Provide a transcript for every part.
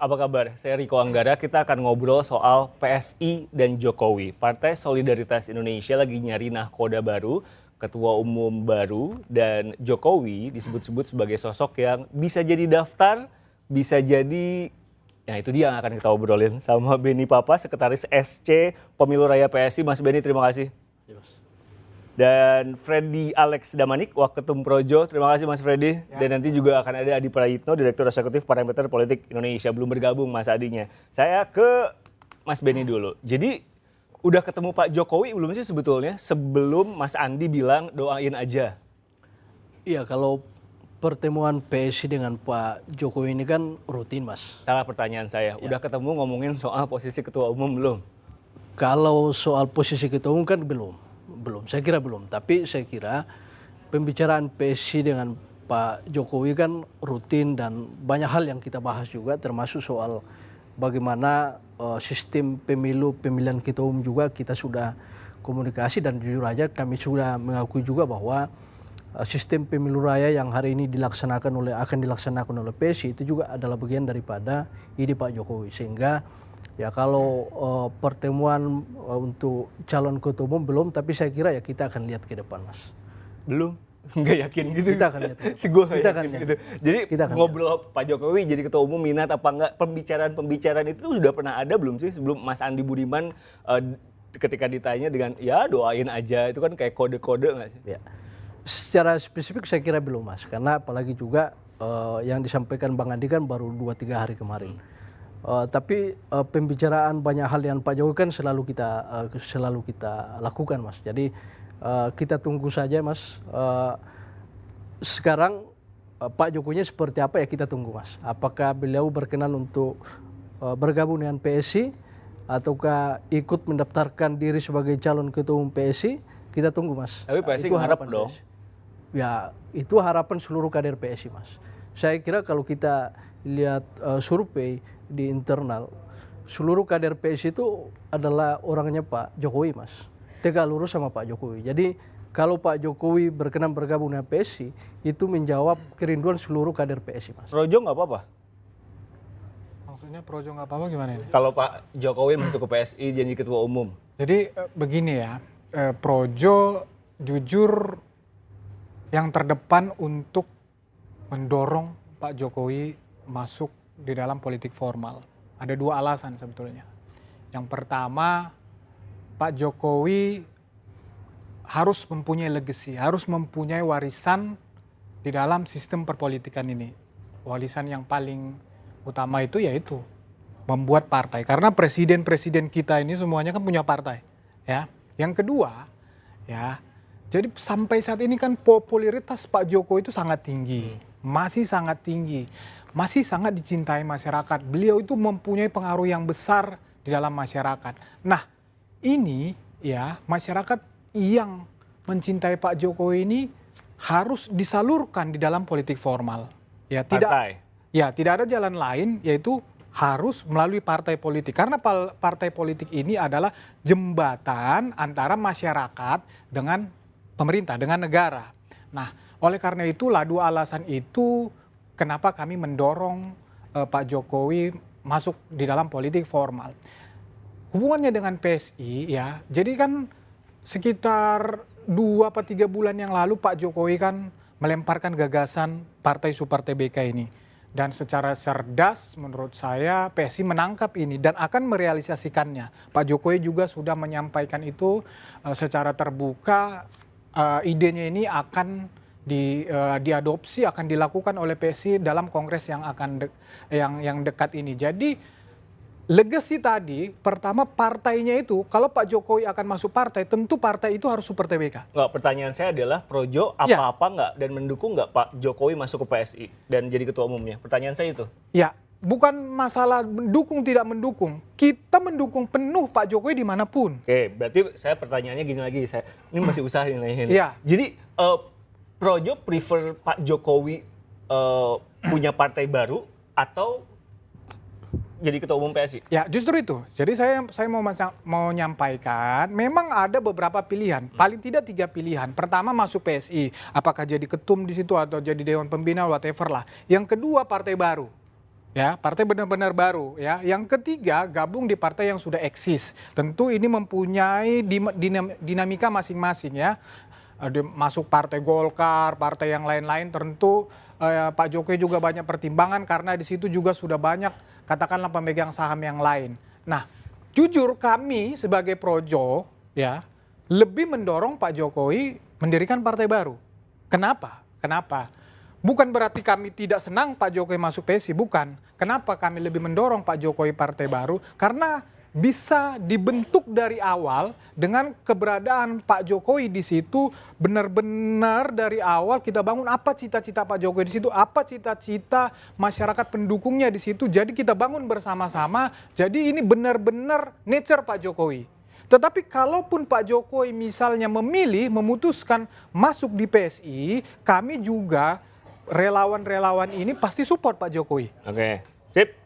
Apa kabar? Saya Riko Anggara, kita akan ngobrol soal PSI dan Jokowi. Partai Solidaritas Indonesia lagi nyari nahkoda baru, ketua umum baru, dan Jokowi disebut-sebut sebagai sosok yang bisa jadi daftar, bisa jadi... Nah itu dia yang akan kita obrolin sama Benny Papa, Sekretaris SC Pemilu Raya PSI. Mas Benny, terima kasih. Dan Freddy Alex Damanik, Waketum Projo. Terima kasih Mas Freddy. Ya. Dan nanti juga akan ada Adi Prayitno, Direktur Eksekutif Parameter Politik Indonesia. Belum bergabung Mas Adinya. Saya ke Mas Benny dulu. Jadi udah ketemu Pak Jokowi belum sih sebetulnya sebelum Mas Andi bilang doain aja? Iya, kalau pertemuan PSI dengan Pak Jokowi ini kan rutin, Mas. Salah pertanyaan saya. Udah ketemu ngomongin soal posisi ketua umum belum? Kalau soal posisi ketua umum kan belum. Saya kira belum. Tapi saya kira pembicaraan PSI dengan Pak Jokowi kan rutin dan banyak hal yang kita bahas juga, termasuk soal bagaimana sistem pemilihan ketua umum juga kita sudah komunikasi, dan jujur aja kami sudah mengakui juga bahwa sistem pemilu raya yang hari ini akan dilaksanakan oleh PSI itu juga adalah bagian daripada ide Pak Jokowi. Sehingga ya kalau pertemuan untuk calon ketua umum belum, tapi saya kira ya kita akan lihat ke depan, Mas. Belum? Nggak yakin gitu? Kita akan lihat. Kita akan lihat gitu. Jadi ngobrol Pak Jokowi jadi ketua umum minat apa enggak, pembicaraan itu sudah pernah ada belum sih sebelum Mas Andi Budiman ketika ditanya dengan ya doain aja, itu kan kayak kode-kode nggak sih? Ya. Secara spesifik saya kira belum, Mas, karena apalagi juga yang disampaikan Bang Andi kan baru 2-3 hari kemarin. Tapi pembicaraan banyak hal yang Pak Jokowi kan selalu kita lakukan, Mas. Jadi kita tunggu saja, Mas. Sekarang Pak Jokowinya seperti apa ya kita tunggu, Mas. Apakah beliau berkenan untuk bergabung dengan PSI ataukah ikut mendaftarkan diri sebagai calon ketua umum PSI? Kita tunggu, Mas. Tapi PSI itu harapan dong. PSI. Ya, itu harapan seluruh kader PSI, Mas. Saya kira kalau kita lihat survei di internal, seluruh kader PSI itu adalah orangnya Pak Jokowi, Mas. Tegak lurus sama Pak Jokowi. Jadi kalau Pak Jokowi berkenan bergabung dengan PSI, itu menjawab kerinduan seluruh kader PSI, Mas. Projo nggak apa-apa? Maksudnya Projo nggak apa-apa gimana ini? Kalau Pak Jokowi masuk ke PSI jadi ketua umum? Jadi begini ya, Projo jujur yang terdepan untuk mendorong Pak Jokowi masuk di dalam politik formal. Ada 2 alasan sebetulnya. Yang pertama, Pak Jokowi harus mempunyai legacy, harus mempunyai warisan di dalam sistem perpolitikan ini. Warisan yang paling utama itu yaitu membuat partai. Karena presiden-presiden kita ini semuanya kan punya partai. Ya. Yang kedua, ya, jadi sampai saat ini kan popularitas Pak Jokowi itu sangat tinggi. Masih sangat tinggi. Masih sangat dicintai masyarakat. Beliau itu mempunyai pengaruh yang besar di dalam masyarakat. Nah, ini ya masyarakat yang mencintai Pak Jokowi ini harus disalurkan di dalam politik formal. Ya, tidak ada jalan lain yaitu harus melalui partai politik. Karena partai politik ini adalah jembatan antara masyarakat dengan pemerintah, dengan negara. Nah, oleh karena itulah 2 alasan itu kenapa kami mendorong Pak Jokowi masuk di dalam politik formal. Hubungannya dengan PSI ya, jadi kan sekitar 2-3 bulan yang lalu Pak Jokowi kan melemparkan gagasan Partai Super Tbk ini. Dan secara cerdas menurut saya PSI menangkap ini dan akan merealisasikannya. Pak Jokowi juga sudah menyampaikan itu secara terbuka, idenya ini akan diadopsi, akan dilakukan oleh PSI dalam kongres yang yang dekat ini. Jadi legacy tadi, pertama partainya itu, kalau Pak Jokowi akan masuk partai, tentu partai itu harus Super Tbk. Nggak, pertanyaan saya adalah Projo apa-apa nggak dan mendukung nggak Pak Jokowi masuk ke PSI dan jadi ketua umumnya? Pertanyaan saya itu. Ya, bukan masalah mendukung tidak mendukung. Kita mendukung penuh Pak Jokowi dimanapun. Oke, berarti saya pertanyaannya gini lagi, ini masih usaha ini. Ya. Jadi Projo prefer Pak Jokowi punya partai baru atau jadi ketua umum PSI? Ya, justru itu. Jadi saya mau nyampaikan, memang ada beberapa pilihan, paling tidak 3 pilihan. Pertama masuk PSI, apakah jadi ketum di situ atau jadi dewan pembina whatever lah. Yang kedua partai baru. Ya, partai benar-benar baru ya. Yang ketiga, gabung di partai yang sudah eksis. Tentu ini mempunyai dinamika masing-masing ya. Masuk partai Golkar, partai yang lain-lain tentu Pak Jokowi juga banyak pertimbangan karena di situ juga sudah banyak katakanlah pemegang saham yang lain. Nah, jujur kami sebagai Projo ya lebih mendorong Pak Jokowi mendirikan partai baru. Kenapa? Kenapa? Bukan berarti kami tidak senang Pak Jokowi masuk PSI, bukan. Kenapa kami lebih mendorong Pak Jokowi partai baru? Karena bisa dibentuk dari awal dengan keberadaan Pak Jokowi di situ, benar-benar dari awal kita bangun apa cita-cita Pak Jokowi di situ, apa cita-cita masyarakat pendukungnya di situ. Jadi kita bangun bersama-sama. Jadi ini benar-benar nature Pak Jokowi. Tetapi kalaupun Pak Jokowi misalnya memutuskan masuk di PSI, kami juga relawan-relawan ini pasti support Pak Jokowi. Oke, sip.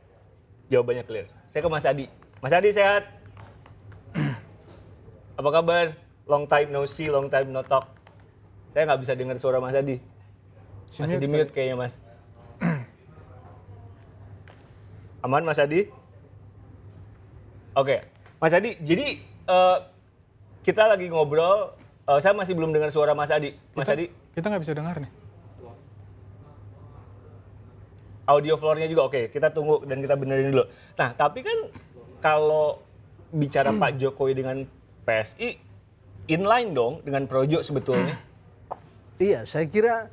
Jawabannya clear. Saya ke Mas Adi. Mas Adi sehat? Apa kabar? Long time no see, long time no talk. Saya nggak bisa dengar suara Mas Adi. Masih di mute kayaknya, Mas. Aman, Mas Adi? Oke, Mas Adi, jadi kita lagi ngobrol, saya masih belum dengar suara Mas Adi. Mas Adi? Kita nggak bisa dengar nih. Audio floor-nya juga oke, kita tunggu dan kita benerin dulu. Nah, tapi kan kalau bicara Pak Jokowi dengan PSI, inline dong dengan Projo sebetulnya. Iya, saya kira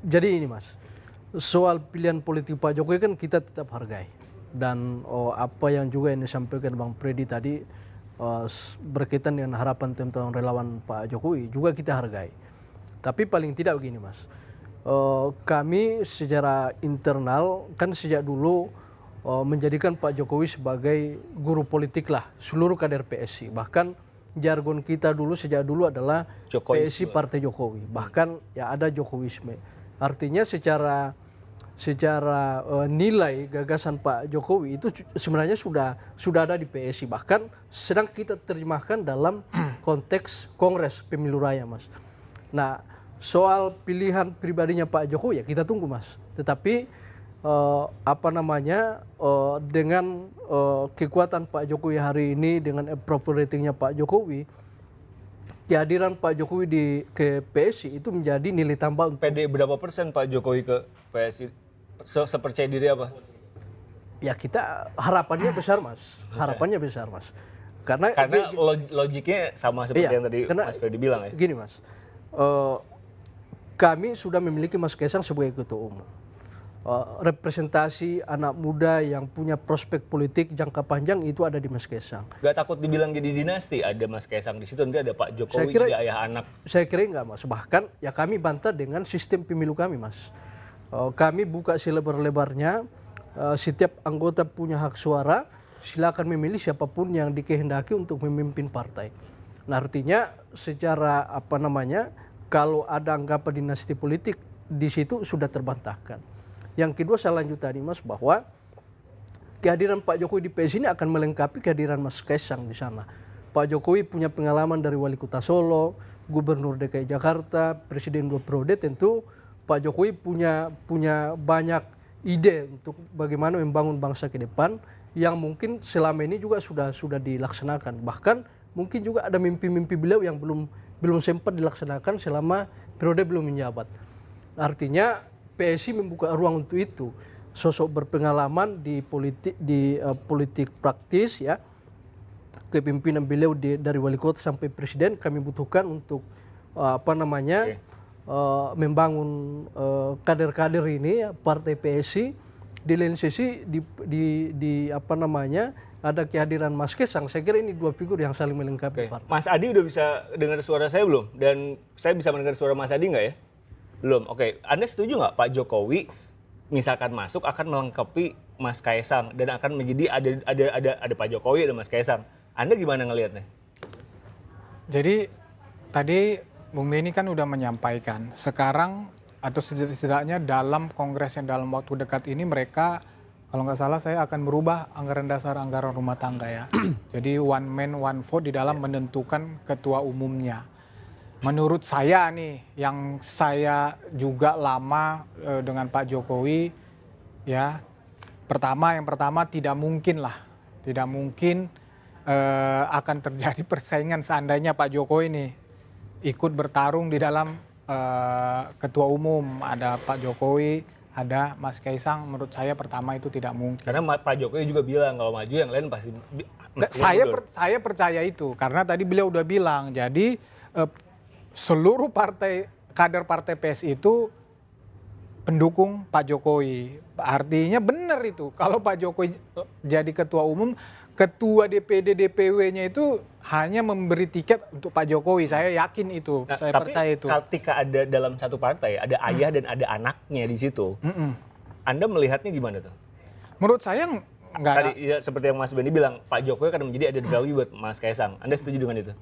jadi ini Mas, soal pilihan politik Pak Jokowi kan kita tetap hargai. Dan apa yang juga yang disampaikan Bang Freddy tadi berkaitan dengan harapan tentang relawan Pak Jokowi juga kita hargai. Tapi paling tidak begini Mas, kami secara internal kan sejak dulu menjadikan Pak Jokowi sebagai guru politik lah seluruh kader PSI. Bahkan jargon kita dulu sejak dulu adalah Jokowisme. PSI Partai Jokowi. Bahkan ya ada Jokowisme. Artinya secara nilai gagasan Pak Jokowi itu sebenarnya sudah ada di PSI. Bahkan sedang kita terjemahkan dalam konteks Kongres Pemilu Raya Mas. Nah, soal pilihan pribadinya Pak Jokowi ya kita tunggu Mas. Tetapi dengan kekuatan Pak Jokowi hari ini, dengan approval ratingnya Pak Jokowi, kehadiran Pak Jokowi ke PSI itu menjadi nilai tambah. PD berapa persen Pak Jokowi ke PSI? Sepercaya diri apa? Ya kita harapannya besar Mas. Harapannya besar Mas. Karena logiknya sama seperti yang tadi Mas Freddy bilang ya. Gini Mas, kami sudah memiliki Mas Kaisang sebagai ketua umum. Representasi anak muda yang punya prospek politik jangka panjang itu ada di Mas Kaisang. Gak takut dibilang jadi dinasti? Ada Mas Kaisang di situ, nanti ada Pak Jokowi jadi ayah anak. Saya kira enggak Mas. Bahkan ya kami bantah dengan sistem pemilu kami Mas. Kami buka selebar-lebarnya, setiap anggota punya hak suara, silakan memilih siapapun yang dikehendaki untuk memimpin partai. Nah artinya secara kalau ada anggapan dinasti politik di situ sudah terbantahkan. Yang kedua saya lanjut tadi Mas bahwa kehadiran Pak Jokowi di PSI ini akan melengkapi kehadiran Mas Kaisang di sana. Pak Jokowi punya pengalaman dari Wali Kota Solo, Gubernur DKI Jakarta, Presiden 2 periode, tentu Pak Jokowi punya banyak ide untuk bagaimana membangun bangsa ke depan yang mungkin selama ini juga sudah dilaksanakan. Bahkan mungkin juga ada mimpi-mimpi beliau yang belum sempat dilaksanakan selama periode belum menjabat. Artinya PSI membuka ruang untuk itu. Sosok berpengalaman di politik praktis ya. Kepemimpinan beliau dari wali kota sampai presiden kami butuhkan untuk membangun kader-kader ini ya, partai PSI. Di lain sisi ada kehadiran Mas Kaisang. Saya kira ini dua figur yang saling melengkapi partai. Mas Adi udah bisa dengar suara saya belum? Dan saya bisa mendengar suara Mas Adi nggak ya? Belum. Oke. Anda setuju nggak Pak Jokowi misalkan masuk akan melengkapi Mas Kaisang dan akan menjadi ada Pak Jokowi, ada Mas Kaisang. Anda gimana ngelihatnya? Jadi tadi Bung Beni kan udah menyampaikan sekarang atau setidaknya dalam kongres yang dalam waktu dekat ini mereka kalau nggak salah saya akan merubah anggaran dasar anggaran rumah tangga ya. Jadi one man one vote di dalam menentukan ketua umumnya. Menurut saya nih yang saya juga lama dengan Pak Jokowi ya. Yang pertama tidak mungkin akan terjadi persaingan seandainya Pak Jokowi ini ikut bertarung di dalam ketua umum. Ada Pak Jokowi, ada Mas Kaisang. Menurut saya pertama itu tidak mungkin. Karena Pak Jokowi juga bilang kalau maju yang lain pasti Saya percaya itu karena tadi beliau udah bilang. Jadi seluruh kader partai PSI itu pendukung Pak Jokowi. Artinya benar itu. Kalau Pak Jokowi jadi ketua umum, ketua DPD DPW-nya itu hanya memberi tiket untuk Pak Jokowi. Saya yakin itu. Nah, saya percaya itu. Tapi ketika ada dalam satu partai ada ayah dan ada anaknya di situ, Anda melihatnya gimana tuh? Menurut saya nggak ada. Tadi ya, seperti yang Mas Benny bilang, Pak Jokowi akan menjadi added value buat Mas Kaisang. Anda setuju dengan itu?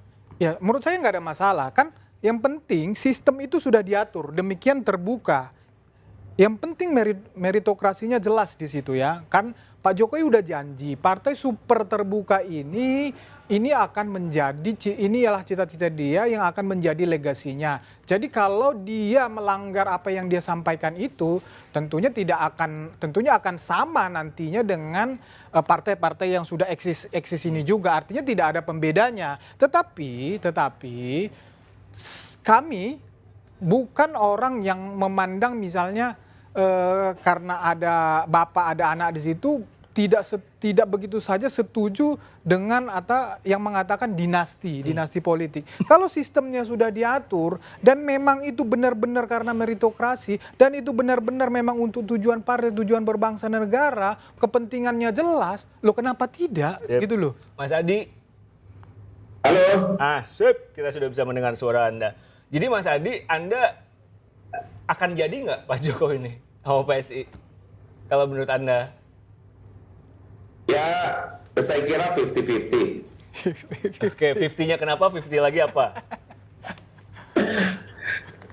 Ya, menurut saya nggak ada masalah. Kan yang penting sistem itu sudah diatur, demikian terbuka. Yang penting meritokrasinya jelas di situ ya. Kan Pak Jokowi udah janji, partai super terbuka ini akan menjadi, ini ialah cita-cita dia yang akan menjadi legasinya. Jadi kalau dia melanggar apa yang dia sampaikan itu, tentunya akan sama nantinya dengan partai-partai yang sudah eksis ini juga. Artinya tidak ada pembedanya. Tetapi kami bukan orang yang memandang misalnya karena ada bapak ada anak di situ tidak begitu saja setuju dengan yang mengatakan dinasti politik. Kalau sistemnya sudah diatur dan memang itu benar-benar karena meritokrasi dan itu benar-benar memang untuk tujuan partai, tujuan berbangsa dan negara, kepentingannya jelas, loh kenapa tidak? Gitu loh. Mas Adi. Halo. Sip, kita sudah bisa mendengar suara Anda. Jadi Mas Adi, Anda akan jadi nggak Pak Jokowi ini sama PSI? Kalau menurut Anda? Ya, saya kira 50-50. Oke, 50-nya kenapa? 50 lagi apa?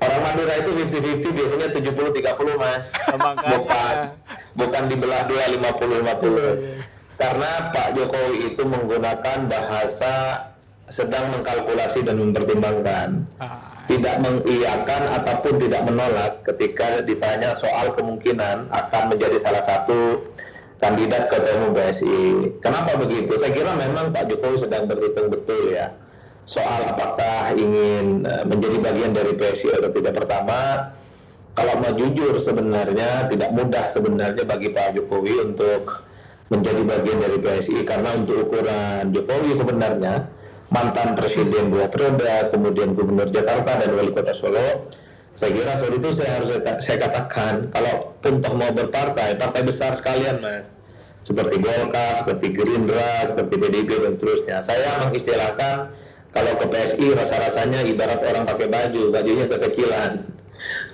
Orang Madura itu 50-50 biasanya 70-30, Mas. Makanya. Bukan dibelah dua 50-50. Karena Pak Jokowi itu menggunakan bahasa sedang mengkalkulasi dan mempertimbangkan. Tidak mengiyakan ataupun tidak menolak ketika ditanya soal kemungkinan akan menjadi salah satu kandidat ketua umum PSI. Kenapa begitu? Saya kira memang Pak Jokowi sedang berhitung betul ya soal apakah ingin menjadi bagian dari PSI atau tidak. Pertama, kalau mau jujur sebenarnya tidak mudah sebenarnya bagi Pak Jokowi untuk menjadi bagian dari PSI karena untuk ukuran Jokowi sebenarnya mantan presiden 2 periode, kemudian gubernur Jakarta dan wali kota Solo. Saya kira soal itu saya katakan, kalau pun toh mau berpartai, partai besar sekalian Mas, seperti Golkar, seperti Gerindra, seperti PDIP dan seterusnya. Saya mengistilahkan kalau ke PSI rasa-rasanya ibarat orang pakai bajunya kekecilan.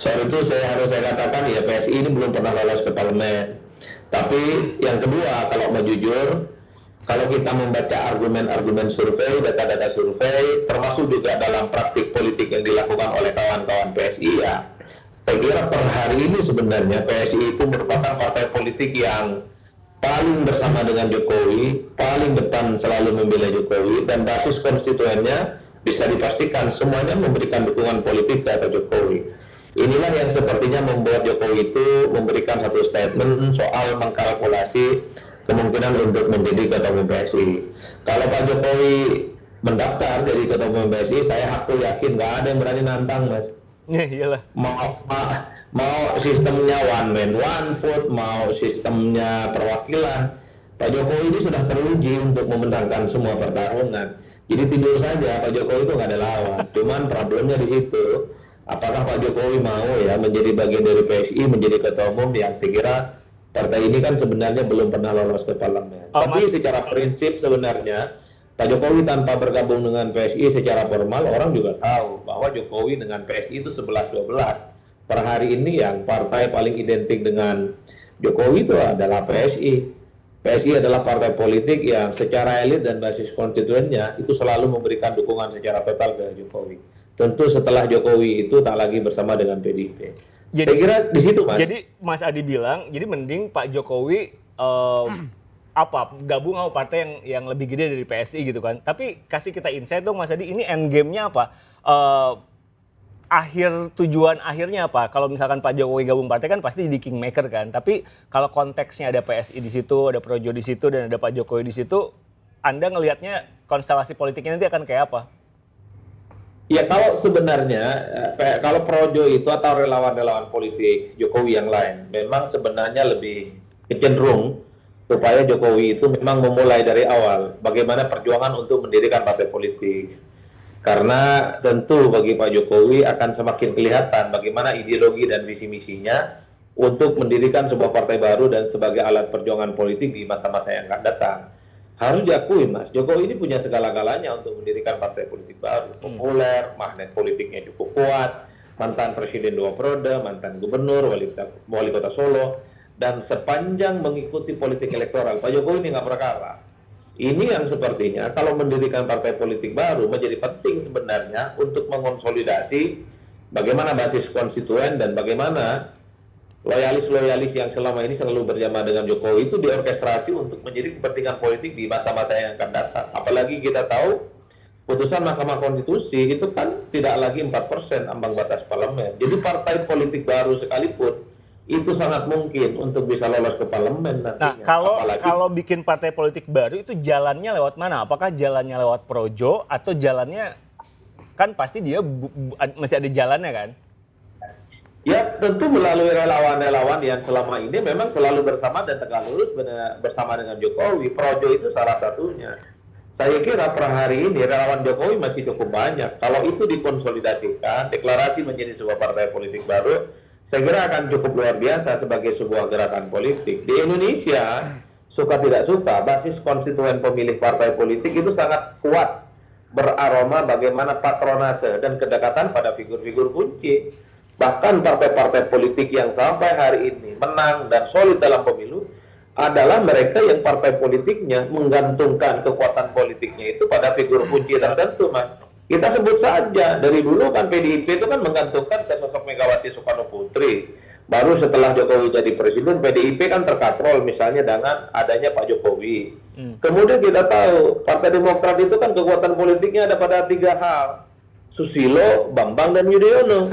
Soal itu saya katakan ya PSI ini belum pernah lolos ke parlemen. Tapi yang kedua, kalau mau jujur, kalau kita membaca argumen-argumen survei, data-data survei, termasuk juga dalam praktik politik yang dilakukan oleh kawan-kawan PSI ya, saya kira per hari ini sebenarnya PSI itu merupakan partai politik yang paling bersama dengan Jokowi, paling depan selalu membela Jokowi, dan basis konstituennya bisa dipastikan semuanya memberikan dukungan politik kepada Jokowi. Inilah yang sepertinya membuat Jokowi itu memberikan satu statement soal mengkalkulasi kemungkinan untuk menjadi ketua umum PSI. Kalau Pak Jokowi mendaftar jadi ketua umum PSI, aku yakin nggak ada yang berani nantang, Mas. Iyalah. Mau sistemnya one man one vote, mau sistemnya perwakilan, Pak Jokowi ini sudah teruji untuk memenangkan semua pertarungan. Jadi tidur saja Pak Jokowi itu nggak ada lawan. Cuman problemnya di situ, apakah Pak Jokowi mau ya menjadi bagian dari PSI, menjadi ketua umum yang saya kira partai ini kan sebenarnya belum pernah lolos ke parlemen. Tapi secara prinsip sebenarnya Pak Jokowi tanpa bergabung dengan PSI secara formal, orang juga tahu bahwa Jokowi dengan PSI itu 11-12. Per hari ini yang partai paling identik dengan Jokowi itu adalah PSI. PSI adalah partai politik yang secara elit dan basis konstituennya itu selalu memberikan dukungan secara total ke Jokowi. Tentu setelah Jokowi itu tak lagi bersama dengan PDIP. Jadi, saya kira di situ, Mas. Jadi Mas Adi bilang, jadi mending Pak Jokowi gabung sama partai yang lebih gede dari PSI gitu kan. Tapi kasih kita insight dong Mas Adi, ini end game-nya apa? tujuan akhirnya apa? Kalau misalkan Pak Jokowi gabung partai kan pasti jadi kingmaker kan. Tapi kalau konteksnya ada PSI di situ, ada Projo di situ, dan ada Pak Jokowi di situ, Anda ngelihatnya konstelasi politiknya nanti akan kayak apa? Ya kalau sebenarnya, kalau Projo itu atau relawan-relawan politik Jokowi yang lain, memang sebenarnya lebih cenderung supaya Jokowi itu memang memulai dari awal bagaimana perjuangan untuk mendirikan partai politik. Karena tentu bagi Pak Jokowi akan semakin kelihatan bagaimana ideologi dan visi misinya untuk mendirikan sebuah partai baru dan sebagai alat perjuangan politik di masa-masa yang akan datang. Harus diakui Mas, Jokowi ini punya segala-galanya untuk mendirikan partai politik baru. Populer, magnet politiknya cukup kuat, mantan presiden 2 periode, mantan gubernur, wali kota Solo, dan sepanjang mengikuti politik elektoral, Pak Jokowi ini nggak pernah kalah. Ini yang sepertinya kalau mendirikan partai politik baru menjadi penting sebenarnya untuk mengonsolidasi bagaimana basis konstituen dan bagaimana loyalis-loyalis yang selama ini selalu berjamaah dengan Jokowi itu diorkestrasi untuk menjadi kepentingan politik di masa-masa yang akan datang. Apalagi kita tahu putusan Mahkamah Konstitusi itu kan tidak lagi 4% ambang batas parlemen. Jadi partai politik baru sekalipun itu sangat mungkin untuk bisa lolos ke parlemen nantinya. Nah, kalau bikin partai politik baru itu jalannya lewat mana? Apakah jalannya lewat Projo atau jalannya kan pasti dia mesti ada jalannya kan? Ya tentu melalui relawan-relawan yang selama ini memang selalu bersama dan tegak lurus bersama dengan Jokowi. Projo itu salah satunya. Saya kira per hari ini relawan Jokowi masih cukup banyak. Kalau itu dikonsolidasikan, deklarasi menjadi sebuah partai politik baru, saya kira akan cukup luar biasa sebagai sebuah gerakan politik. Di Indonesia, suka tidak suka, basis konstituen pemilih partai politik itu sangat kuat, beraroma bagaimana patronase dan kedekatan pada figur-figur kunci. Bahkan partai-partai politik yang sampai hari ini menang dan solid dalam pemilu adalah mereka yang partai politiknya menggantungkan kekuatan politiknya itu pada figur kunci tertentu, Mas. Kita sebut saja, dari dulu kan PDIP itu kan menggantungkan ke sosok Megawati Soekarno Putri. Baru setelah Jokowi jadi presiden, PDIP kan terkatrol misalnya dengan adanya Pak Jokowi. Kemudian kita tahu, Partai Demokrat itu kan kekuatan politiknya ada pada 3 hal. Susilo, Bambang, dan Yudhoyono.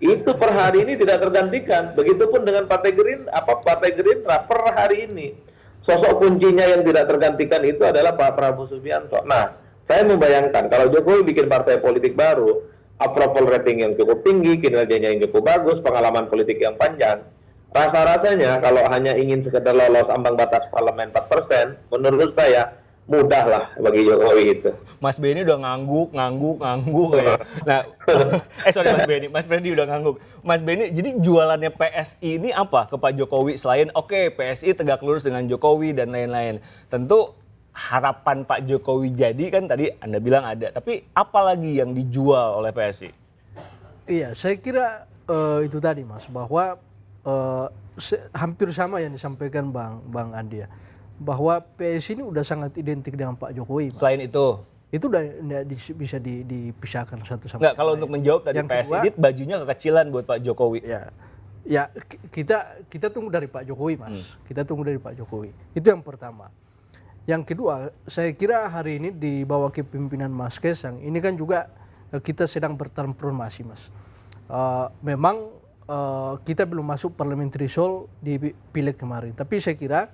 Itu per hari ini tidak tergantikan. Begitupun dengan Partai Gerindra per hari ini. Sosok kuncinya yang tidak tergantikan itu adalah Pak Prabowo Subianto. Nah, saya membayangkan kalau Jokowi bikin partai politik baru, approval rating yang cukup tinggi, kinerjanya yang cukup bagus, pengalaman politik yang panjang, rasa-rasanya kalau hanya ingin sekedar lolos ambang batas parlemen 4%, menurut saya mudah lah bagi Jokowi itu. Mas Benny udah ngangguk ya. Nah, sorry Mas Freddy udah ngangguk. Mas Benny, jadi jualannya PSI ini apa ke Pak Jokowi selain PSI tegak lurus dengan Jokowi dan lain-lain. Tentu harapan Pak Jokowi jadi kan tadi Anda bilang ada, tapi apa lagi yang dijual oleh PSI? Iya, saya kira itu tadi Mas, bahwa hampir sama yang disampaikan Bang Andi ya, bahwa PSI ini udah sangat identik dengan Pak Jokowi. Mas. Selain itu udah bisa dipisahkan satu sama lain. Kalau untuk menjawab tadi PSI ini bajunya kekecilan buat Pak Jokowi. Ya kita tunggu dari Pak Jokowi Mas, kita tunggu dari Pak Jokowi. Itu yang pertama. Yang kedua, saya kira hari ini di bawah kepemimpinan Mas Kaisang, ini kan juga kita sedang bertransformasi Mas. Memang kita belum masuk parliamentary threshold di pileg kemarin, tapi saya kira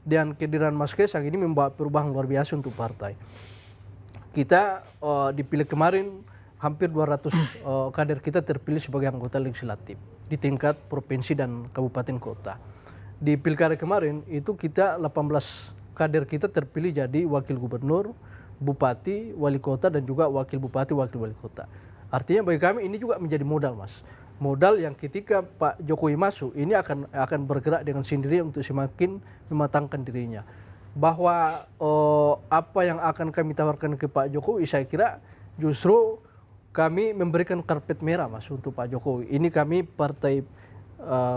dengan kehadiran Mas Kaisang ini membawa perubahan luar biasa untuk partai. Kita di pileg kemarin hampir 200 kader kita terpilih sebagai anggota legislatif di tingkat provinsi dan kabupaten kota. Di pilkada kemarin itu kita 18 kader kita terpilih jadi wakil gubernur, bupati, wali kota, dan juga wakil bupati, wakil wali kota. Artinya bagi kami ini juga menjadi modal Mas. Modal yang ketika Pak Jokowi masuk ini akan bergerak dengan sendiri untuk semakin mematangkan dirinya. Bahwa apa yang akan kami tawarkan ke Pak Jokowi, saya kira justru kami memberikan karpet merah Mas untuk Pak Jokowi. Ini kami partai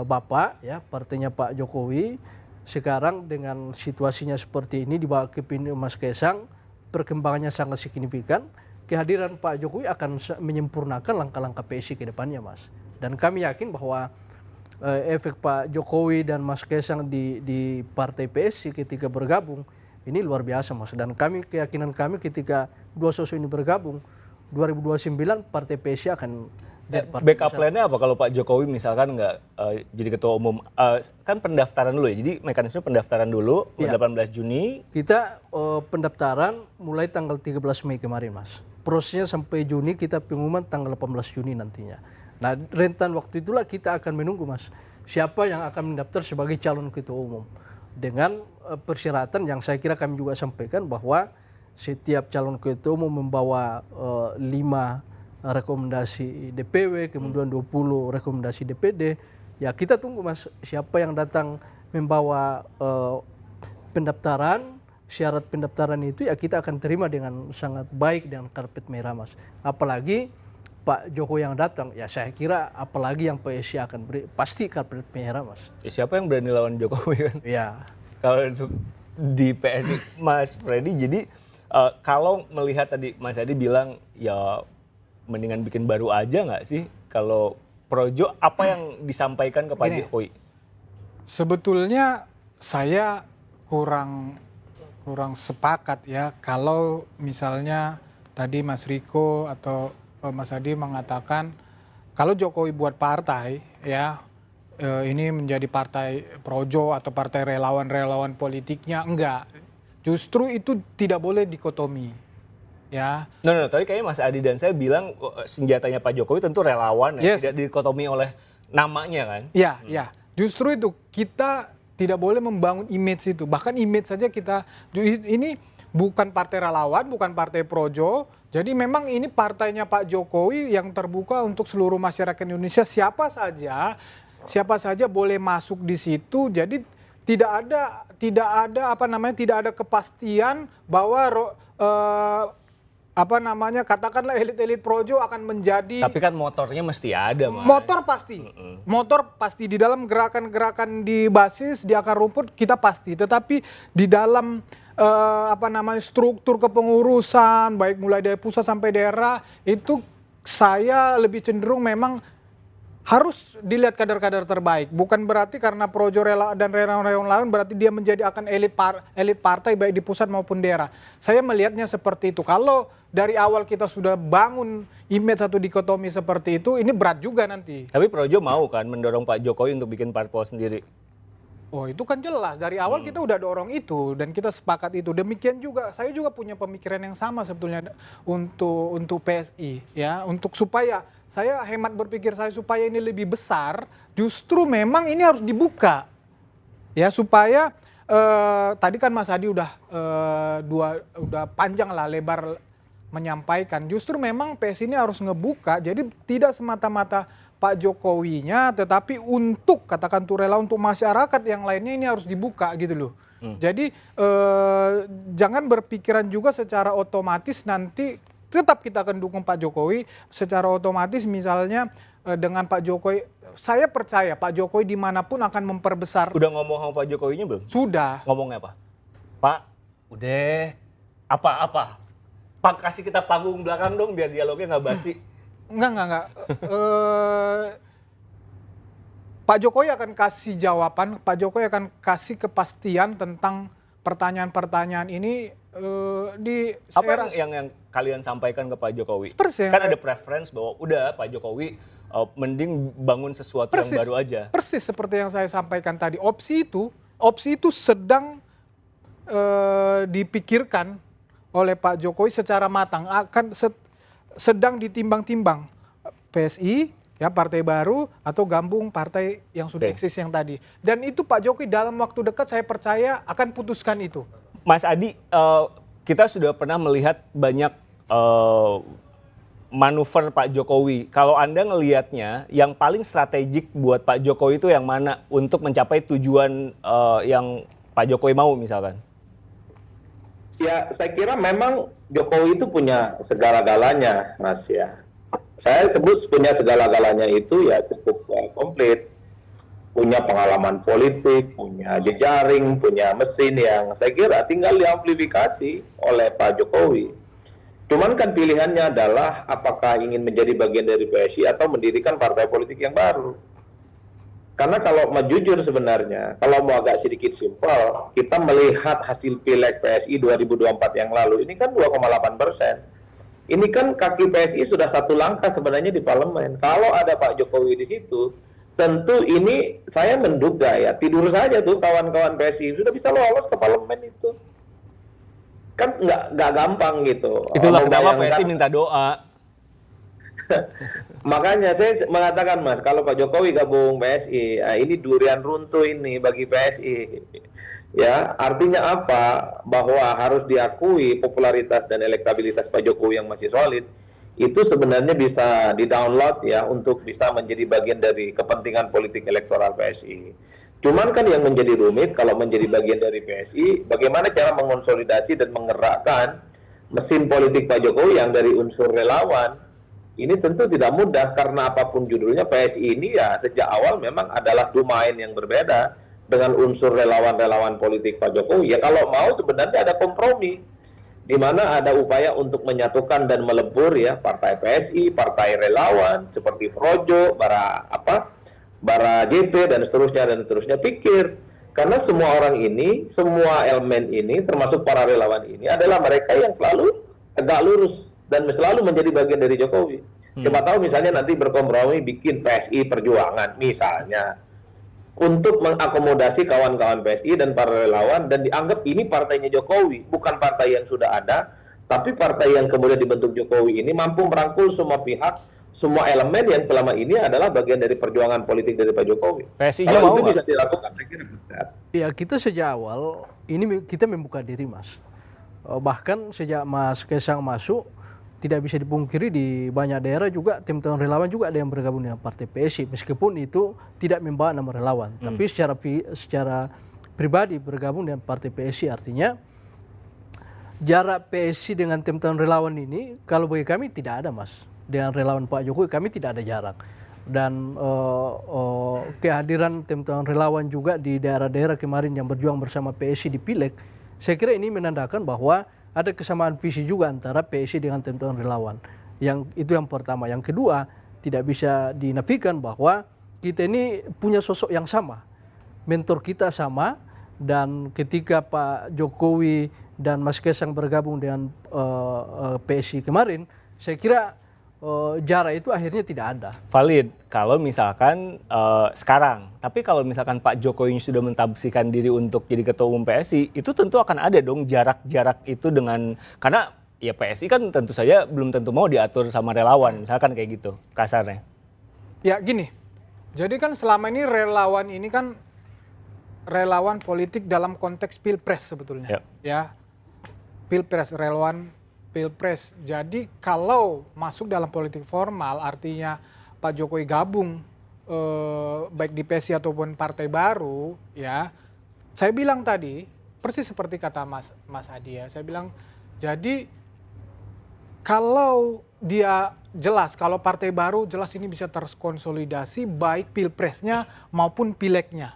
Bapak ya, partainya Pak Jokowi. Sekarang dengan situasinya seperti ini di bawah kepemimpinan Mas Kaisang, perkembangannya sangat signifikan. Kehadiran Pak Jokowi akan menyempurnakan langkah-langkah PSI ke depannya Mas. Dan kami yakin bahwa efek Pak Jokowi dan Mas Kaisang di partai PSI ketika bergabung ini luar biasa Mas. Dan keyakinan kami ketika dua sosok ini bergabung 2029 partai PSI jadi partai Backup besar. plan-nya apa kalau Pak Jokowi misalkan nggak jadi ketua umum? Kan pendaftaran dulu ya, jadi mekanisme pendaftaran dulu, Iya. 18 Juni. Kita pendaftaran mulai tanggal 13 Mei kemarin, Mas. Prosesnya sampai Juni, kita pengumuman tanggal 18 Juni nantinya. Nah, rentan waktu itulah kita akan menunggu, Mas, siapa yang akan mendaftar sebagai calon ketua umum. Dengan persyaratan yang saya kira kami juga sampaikan bahwa setiap calon ketua umum membawa 5 rekomendasi DPW, kemudian 20 rekomendasi DPD. Ya kita tunggu, Mas, siapa yang datang membawa pendaftaran, syarat pendaftaran itu ya kita akan terima dengan sangat baik dengan karpet merah, Mas. Apalagi Pak Jokowi yang datang, ya saya kira apalagi yang PSI akan beri, pasti karpet merah, Mas. Ya, siapa yang berani lawan Jokowi kan? Ya, Kalau untuk di PSI, Mas Freddy, jadi kalau melihat tadi Mas Adi bilang ya mendingan bikin baru aja nggak sih? Kalau Projo, apa yang disampaikan ke Pak Gini. Jokowi? Sebetulnya saya kurang sepakat ya kalau misalnya tadi Mas Riko atau Mas Adi mengatakan kalau Jokowi buat partai ya ini menjadi partai projo atau partai relawan-relawan politiknya, enggak. Justru itu tidak boleh dikotomi ya. No, tadi kayaknya Mas Adi dan saya bilang senjatanya Pak Jokowi tentu relawan ya, Yes. tidak dikotomi oleh namanya kan? Ya, ya. Justru itu kita tidak boleh membangun image itu. Bahkan image saja kita ini bukan partai relawan, bukan partai projo. Jadi memang ini partainya Pak Jokowi yang terbuka untuk seluruh masyarakat Indonesia. Siapa saja boleh masuk di situ. Jadi tidak ada kepastian bahwa katakanlah elit-elit projo akan menjadi. Tapi kan motornya mesti ada, Mas. Motor pasti di dalam gerakan-gerakan di basis, di akar rumput kita pasti. Tetapi di dalam struktur kepengurusan baik mulai dari pusat sampai daerah itu saya lebih cenderung memang harus dilihat kader-kader terbaik. Bukan berarti karena projo dan relawan lain berarti dia menjadi akan elit partai baik di pusat maupun daerah. Saya melihatnya seperti itu. Kalau dari awal kita sudah bangun image satu dikotomi seperti itu, ini berat juga nanti. Tapi Projo mau kan mendorong Pak Jokowi untuk bikin parpol sendiri? Oh, itu kan jelas. Dari awal kita udah dorong itu dan kita sepakat itu. Demikian juga saya juga punya pemikiran yang sama sebetulnya untuk PSI ya, untuk supaya saya hemat berpikir saya supaya ini lebih besar, justru memang ini harus dibuka. Ya, supaya tadi kan Mas Adi udah panjang lah lebar menyampaikan. Justru memang PSI ini harus ngebuka. Jadi tidak semata-mata Pak Jokowinya, tetapi untuk katakan tuh rela untuk masyarakat yang lainnya ini harus dibuka gitu loh. Jadi jangan berpikiran juga secara otomatis nanti tetap kita akan dukung Pak Jokowi secara otomatis misalnya dengan Pak Jokowi. Saya percaya Pak Jokowi dimanapun akan memperbesar. Udah ngomong sama Pak Jokowinya belum? Sudah. Ngomongnya apa? Pak, udah apa? Pak kasih kita panggung belakang dong biar dialognya nggak basi. Enggak. Pak Jokowi akan kasih jawaban, Pak Jokowi akan kasih kepastian tentang pertanyaan-pertanyaan ini Apa yang kalian sampaikan ke Pak Jokowi? Persis. Kan ada preference bahwa udah Pak Jokowi mending bangun sesuatu yang baru aja. Persis seperti yang saya sampaikan tadi. Opsi itu sedang dipikirkan oleh Pak Jokowi secara matang, akan sedang ditimbang-timbang PSI ya, partai baru atau gabung partai yang sudah eksis yang tadi. Dan itu Pak Jokowi dalam waktu dekat saya percaya akan putuskan itu. Mas Adi, kita sudah pernah melihat banyak manuver Pak Jokowi. Kalau Anda ngelihatnya, yang paling strategik buat Pak Jokowi itu yang mana untuk mencapai tujuan yang Pak Jokowi mau misalkan? Ya, saya kira memang Jokowi itu punya segala-galanya, Mas ya. Saya sebut punya segala-galanya itu ya cukup komplit. Punya pengalaman politik, punya jejaring, punya mesin yang saya kira tinggal diamplifikasi oleh Pak Jokowi. Cuman kan pilihannya adalah apakah ingin menjadi bagian dari PSI atau mendirikan partai politik yang baru. Karena kalau mau jujur sebenarnya, kalau mau agak sedikit simpel, kita melihat hasil pileg PSI 2024 yang lalu, ini kan 2,8%. Ini kan kaki PSI sudah satu langkah sebenarnya di parlemen. Kalau ada Pak Jokowi di situ, tentu ini saya menduga ya, tidur saja tuh kawan-kawan PSI sudah bisa lolos ke parlemen itu. Kan nggak gampang gitu. Itulah kenapa Membayangkan- PSI minta doa. Makanya saya mengatakan Mas, kalau Pak Jokowi gabung PSI, ini durian runtuh ini bagi PSI. Ya, artinya apa? Bahwa harus diakui popularitas dan elektabilitas Pak Jokowi yang masih solid, itu sebenarnya bisa di-download ya untuk bisa menjadi bagian dari kepentingan politik elektoral PSI. Cuman kan yang menjadi rumit kalau menjadi bagian dari PSI, bagaimana cara mengonsolidasi dan menggerakkan mesin politik Pak Jokowi yang dari unsur relawan. Ini tentu tidak mudah karena apapun judulnya PSI ini ya sejak awal memang adalah domain yang berbeda dengan unsur relawan-relawan politik Pak Jokowi. Ya kalau mau sebenarnya ada kompromi di mana ada upaya untuk menyatukan dan melebur ya partai PSI, partai relawan seperti Projo, Bara JP dan seterusnya pikir karena semua orang ini, semua elemen ini termasuk para relawan ini adalah mereka yang selalu tegak lurus dan selalu menjadi bagian dari Jokowi. Siapa tahu misalnya nanti berkompromi bikin PSI Perjuangan misalnya untuk mengakomodasi kawan-kawan PSI dan para relawan dan dianggap ini partainya Jokowi, bukan partai yang sudah ada, tapi partai yang kemudian dibentuk Jokowi ini mampu merangkul semua pihak, semua elemen yang selama ini adalah bagian dari perjuangan politik dari Pak Jokowi. PSI-nya Kalau mau itu nggak? bisa dilakukan, saya kira benar. Ya kita sejak awal ini kita membuka diri Mas. Bahkan sejak Mas Kaisang masuk tidak bisa dipungkiri di banyak daerah juga teman-teman relawan juga ada yang bergabung dengan partai PSI meskipun itu tidak membawa nama relawan. Tapi secara pribadi bergabung dengan partai PSI artinya jarak PSI dengan teman-teman relawan ini kalau bagi kami tidak ada Mas. Dengan relawan Pak Jokowi kami tidak ada jarak. Dan kehadiran teman-teman relawan juga di daerah-daerah kemarin yang berjuang bersama PSI di Pileg, saya kira ini menandakan bahwa ada kesamaan visi juga antara PSI dengan teman-teman relawan. Itu yang pertama. Yang kedua, tidak bisa dinafikan bahwa kita ini punya sosok yang sama. Mentor kita sama, dan ketika Pak Jokowi dan Mas Kaisang bergabung dengan PSI kemarin, saya kira jarak itu akhirnya tidak ada. Valid kalau misalkan sekarang, tapi kalau misalkan Pak Jokowi sudah mentabsikan diri untuk jadi ketua umum PSI, itu tentu akan ada dong jarak-jarak itu dengan, karena ya PSI kan tentu saja belum tentu mau diatur sama relawan, misalkan kayak gitu kasarnya. Ya gini, jadi kan selama ini relawan ini kan relawan politik dalam konteks pilpres sebetulnya. Ya, pilpres, relawan pilpres. Jadi kalau masuk dalam politik formal artinya Pak Jokowi gabung baik di PSI ataupun partai baru, ya saya bilang tadi persis seperti kata Mas Adi ya, saya bilang jadi kalau dia jelas, kalau partai baru jelas ini bisa terkonsolidasi baik pilpresnya maupun pilegnya,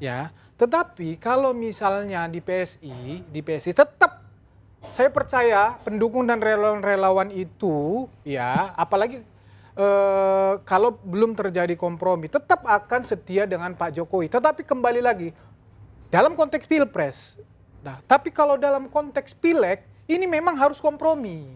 ya. Tetapi kalau misalnya di PSI tetap saya percaya pendukung dan relawan-relawan itu, ya, apalagi kalau belum terjadi kompromi, tetap akan setia dengan Pak Jokowi. Tetapi kembali lagi, dalam konteks pilpres, nah, tapi kalau dalam konteks pileg, ini memang harus kompromi,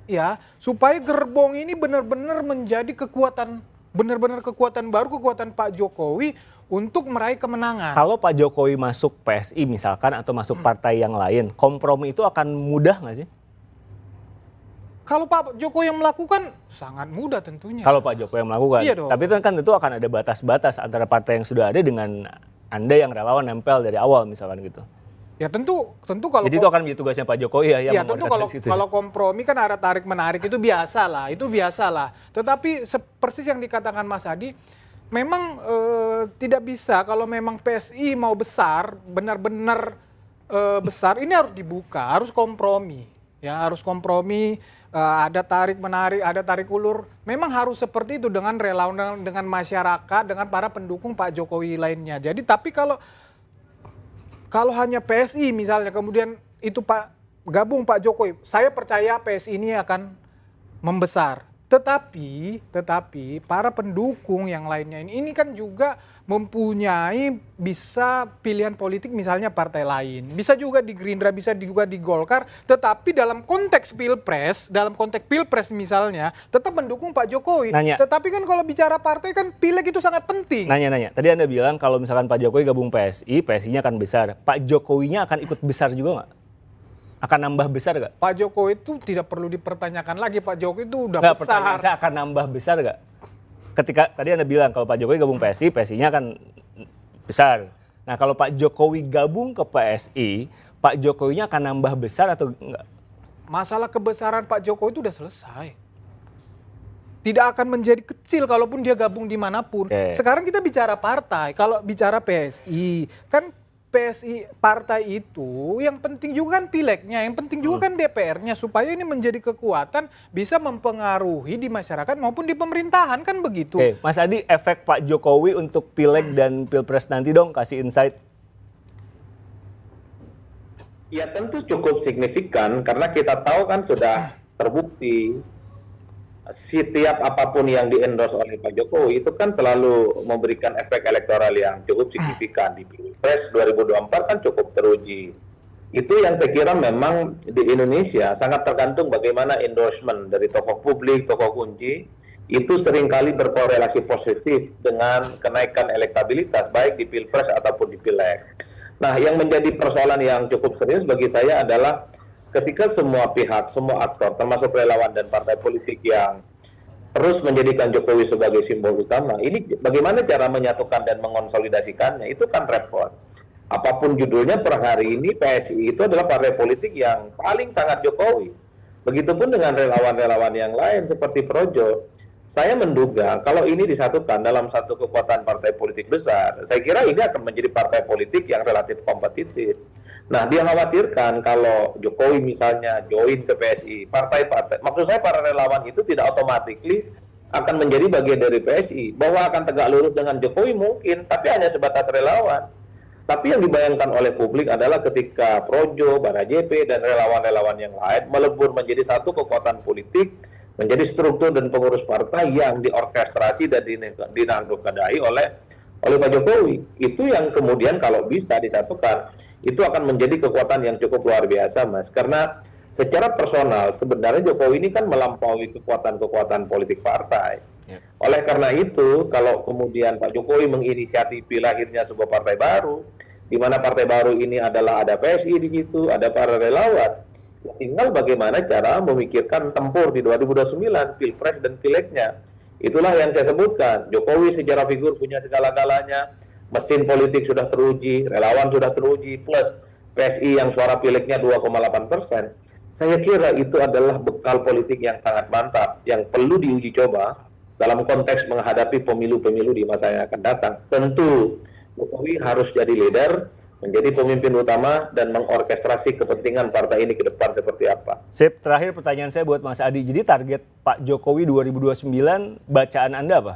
ya, supaya gerbong ini benar-benar menjadi kekuatan, benar-benar kekuatan baru, kekuatan Pak Jokowi untuk meraih kemenangan. Kalau Pak Jokowi masuk PSI misalkan atau masuk partai yang lain, kompromi itu akan mudah nggak sih? Kalau Pak Jokowi yang melakukan, sangat mudah tentunya. Kalau Pak Jokowi yang melakukan, Iya dong. tapi itu kan tentu akan ada batas-batas antara partai yang sudah ada dengan Anda yang relawan nempel dari awal misalkan gitu. Ya tentu kalau Jadi itu akan menjadi tugasnya Pak Jokowi ya yang ya tentu mengorganisasi itu. kalau kompromi kan ada tarik menarik itu biasa lah. Tetapi persis yang dikatakan Mas Adi, memang tidak bisa kalau memang PSI mau besar, benar-benar besar, ini harus dibuka, harus kompromi. Ya, harus kompromi, ada tarik menarik, ada tarik ulur. Memang harus seperti itu dengan relawan, dengan masyarakat, dengan para pendukung Pak Jokowi lainnya. Jadi tapi kalau hanya PSI misalnya kemudian itu gabung Pak Jokowi, saya percaya PSI ini akan membesar. Tetapi para pendukung yang lainnya ini kan juga mempunyai bisa pilihan politik misalnya partai lain. Bisa juga di Gerindra, bisa juga di Golkar. Tetapi dalam konteks pilpres misalnya tetap mendukung Pak Jokowi. Nanya. Tetapi kan kalau bicara partai kan pileg itu sangat penting. Nanya. Tadi Anda bilang kalau misalkan Pak Jokowi gabung PSI, PSI-nya akan besar. Pak Jokowinya akan ikut besar juga nggak? Akan nambah besar nggak? Pak Jokowi itu tidak perlu dipertanyakan lagi. Pak Jokowi itu udah Nggak, besar. pertanyaan saya akan nambah besar nggak? Ketika tadi Anda bilang kalau Pak Jokowi gabung PSI, PSI-nya akan besar. Nah kalau Pak Jokowi gabung ke PSI, Pak Jokowinya akan nambah besar atau enggak? Masalah kebesaran Pak Jokowi itu udah selesai. Tidak akan menjadi kecil kalaupun dia gabung dimanapun. Sekarang kita bicara partai. Kalau bicara PSI, kan PSI partai itu yang penting juga kan pilegnya, yang penting juga kan DPR-nya supaya ini menjadi kekuatan bisa mempengaruhi di masyarakat maupun di pemerintahan kan begitu. Oke, Mas Adi, efek Pak Jokowi untuk pileg dan pilpres nanti dong, kasih insight. Ya tentu cukup signifikan karena kita tahu kan sudah terbukti setiap apapun yang di-endorse oleh Pak Jokowi itu kan selalu memberikan efek elektoral yang cukup signifikan. Di Pilpres 2024 kan cukup teruji. Itu yang saya kira memang di Indonesia sangat tergantung bagaimana endorsement dari tokoh publik, tokoh kunci, itu seringkali berkorelasi positif dengan kenaikan elektabilitas baik di Pilpres ataupun di Pileg. Nah, yang menjadi persoalan yang cukup serius bagi saya adalah ketika semua pihak, semua aktor, termasuk relawan dan partai politik yang terus menjadikan Jokowi sebagai simbol utama, ini bagaimana cara menyatukan dan mengonsolidasikannya, itu kan repot. Apapun judulnya per hari ini, PSI itu adalah partai politik yang paling sangat Jokowi. Begitupun dengan relawan-relawan yang lain seperti Projo. Saya menduga kalau ini disatukan dalam satu kekuatan partai politik besar, saya kira ini akan menjadi partai politik yang relatif kompetitif. Nah, dia khawatirkan kalau Jokowi misalnya join ke PSI, partai-partai, maksud saya para relawan itu tidak otomatis akan menjadi bagian dari PSI. Bahwa akan tegak lurus dengan Jokowi mungkin, tapi hanya sebatas relawan. Tapi yang dibayangkan oleh publik adalah ketika Projo, Barajepe, dan relawan-relawan yang lain melebur menjadi satu kekuatan politik, menjadi struktur dan pengurus partai yang diorkestrasi dan dinanggukadai oleh Pak Jokowi. Itu yang kemudian kalau bisa disatukan, itu akan menjadi kekuatan yang cukup luar biasa, Mas. Karena secara personal sebenarnya Jokowi ini kan melampaui kekuatan-kekuatan politik partai. Oleh karena itu, kalau kemudian Pak Jokowi menginisiasi lahirnya sebuah partai baru, di mana partai baru ini adalah ada PSI di situ, ada para relawan, tinggal bagaimana cara memikirkan tempur di 2029, Pilpres dan Pilegnya. Itulah yang saya sebutkan, Jokowi secara figur punya segala-galanya, mesin politik sudah teruji, relawan sudah teruji, plus PSI yang suara Pilegnya 2,8%. Saya kira itu adalah bekal politik yang sangat mantap, yang perlu diuji coba dalam konteks menghadapi pemilu-pemilu di masa yang akan datang. Tentu Jokowi harus jadi leader, menjadi pemimpin utama dan mengorkestrasi kepentingan partai ini ke depan seperti apa. Sip, terakhir pertanyaan saya buat Mas Adi. Jadi target Pak Jokowi 2029 bacaan Anda apa?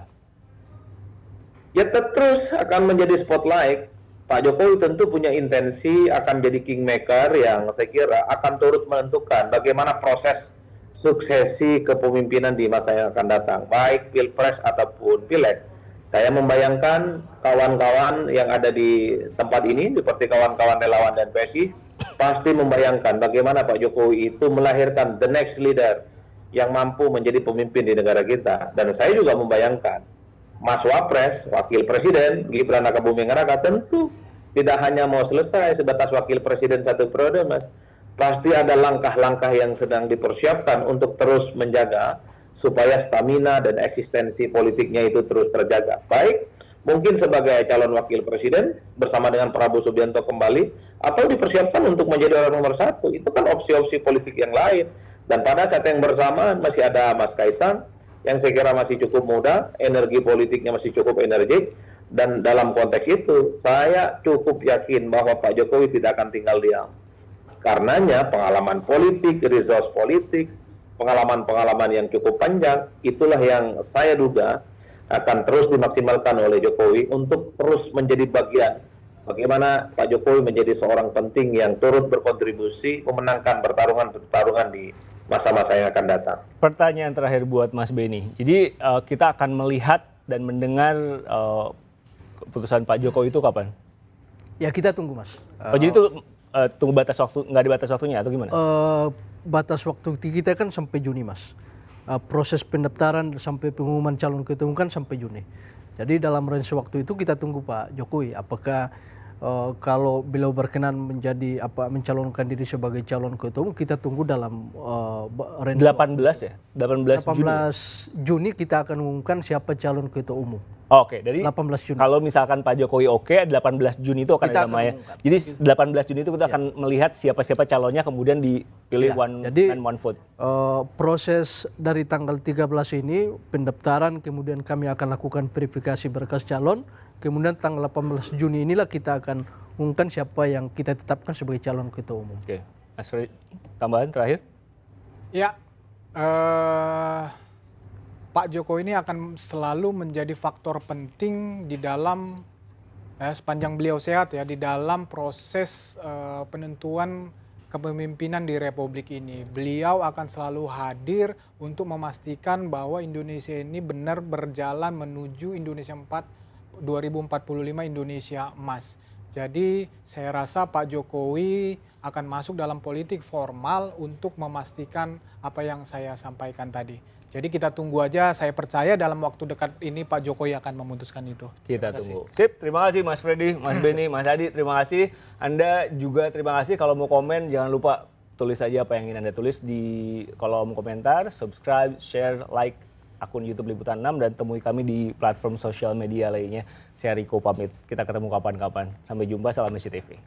Ya terus akan menjadi spotlight. Pak Jokowi tentu punya intensi akan jadi kingmaker yang saya kira akan turut menentukan bagaimana proses suksesi kepemimpinan di masa yang akan datang, baik Pilpres ataupun Pileg. Saya membayangkan kawan-kawan yang ada di tempat ini, seperti kawan-kawan relawan dan PSI, pasti membayangkan bagaimana Pak Jokowi itu melahirkan the next leader yang mampu menjadi pemimpin di negara kita. Dan saya juga membayangkan Mas Wapres, Wakil Presiden, Gibran Rakabuming Raka, tentu tidak hanya mau selesai sebatas Wakil Presiden satu periode, Mas. Pasti ada langkah-langkah yang sedang dipersiapkan untuk terus menjaga supaya stamina dan eksistensi politiknya itu terus terjaga. Baik, mungkin sebagai calon wakil presiden bersama dengan Prabowo Subianto kembali, atau dipersiapkan untuk menjadi orang nomor satu. Itu kan opsi-opsi politik yang lain. Dan pada saat yang bersamaan masih ada Mas Kaisang, yang saya kira masih cukup muda, energi politiknya masih cukup energik, dan dalam konteks itu, saya cukup yakin bahwa Pak Jokowi tidak akan tinggal diam. Karenanya pengalaman politik, resource politik, pengalaman-pengalaman yang cukup panjang, itulah yang saya duga akan terus dimaksimalkan oleh Jokowi untuk terus menjadi bagian bagaimana Pak Jokowi menjadi seorang penting yang turut berkontribusi memenangkan pertarungan di masa-masa yang akan datang. Pertanyaan terakhir buat Mas Beni. Jadi kita akan melihat dan mendengar keputusan Pak Jokowi itu kapan? Ya kita tunggu Mas. Oh jadi itu tunggu batas waktu, nggak ada batas waktunya atau gimana? Batas waktu kita kan sampai Juni Mas. Proses pendaftaran sampai pengumuman calon ketua umum kan sampai Juni. Jadi dalam range waktu itu kita tunggu Pak Jokowi. Apakah kalau beliau berkenan mencalonkan diri sebagai calon ketua umum, kita tunggu dalam range 18 ya? 18 Juni. 18 Juni kita akan umumkan siapa calon ketua umum. Oh, oke, dari 18 Juni. kalau misalkan Pak Jokowi oke, 18 Juni itu akan Kita ada akan namanya. umumkan. Jadi 18 Juni itu kita akan melihat siapa-siapa calonnya kemudian dipilih one Jadi, man one vote. proses dari tanggal 13 ini pendaftaran, kemudian kami akan lakukan verifikasi berkas calon, kemudian tanggal 18 Juni inilah kita akan umumkan siapa yang kita tetapkan sebagai calon ketua umum. Oke, Mas Freddy, tambahan terakhir? Ya, Pak Jokowi ini akan selalu menjadi faktor penting di dalam sepanjang beliau sehat ya, di dalam proses penentuan kepemimpinan di Republik ini. Beliau akan selalu hadir untuk memastikan bahwa Indonesia ini benar berjalan menuju Indonesia 2045 Indonesia emas. Jadi saya rasa Pak Jokowi akan masuk dalam politik formal untuk memastikan apa yang saya sampaikan tadi. Jadi kita tunggu aja, saya percaya dalam waktu dekat ini Pak Jokowi akan memutuskan itu. Kita tunggu. Sip, terima kasih Mas Freddy, Mas Beni, Mas Adi, terima kasih. Anda juga terima kasih. Kalau mau komen jangan lupa tulis aja apa yang ingin Anda tulis di kolom komentar, subscribe, share, like akun YouTube Liputan 6 dan temui kami di platform sosial media lainnya. Saya Riko pamit. Kita ketemu kapan-kapan. Sampai jumpa, salam SCTV.